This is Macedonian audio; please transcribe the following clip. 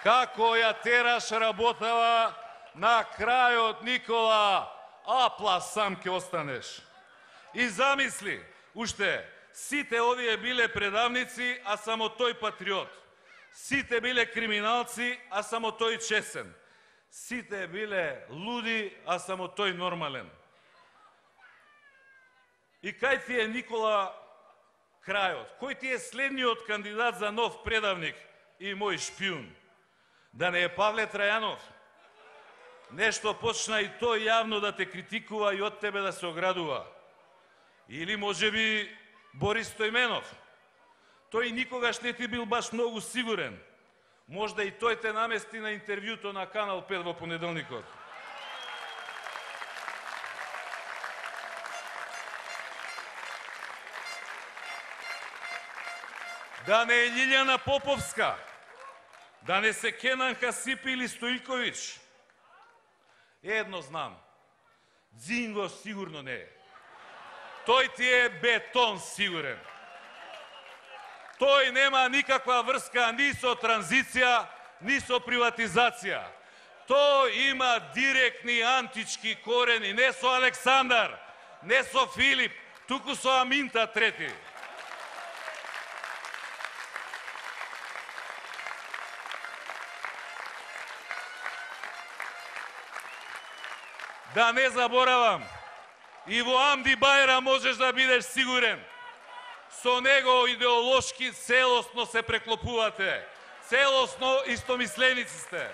како ја тераш работава, на крајот, Никола, аплас сам ќе останеш. И замисли, уште, сите овие биле предавници, а само тој патриот. Сите биле криминалци, а само тој чесен. Сите биле луди, а само тој нормален. И кај ти е, Никола, крајот? Кој ти е следниот кандидат за нов предавник и мој шпион? Да не е Павле Трајанов? Нешто почна и тој јавно да те критикува и од тебе да се оградува. Или можеби Борис Стојменов? Тој никогаш не ти бил баш многу сигурен. Можда и тој те намести на интервјуто на Канал 5 во понеделникот. Да не е Лилјана Поповска, да не се Кенан Касипи или Стојковиќ. Едно знам, Дзинго сигурно не е. Тој ти е бетон сигурен. Тој нема никаква врска ни со транзиција, ни со приватизација. Тој има директни антички корени, не со Александар, не со Филип, туку со Аминта трети. Да не заборавам, и во Амди Бајра можеш да бидеш сигурен. Со него идеолошки целосно се преклопувате. Целосно истомисленици сте.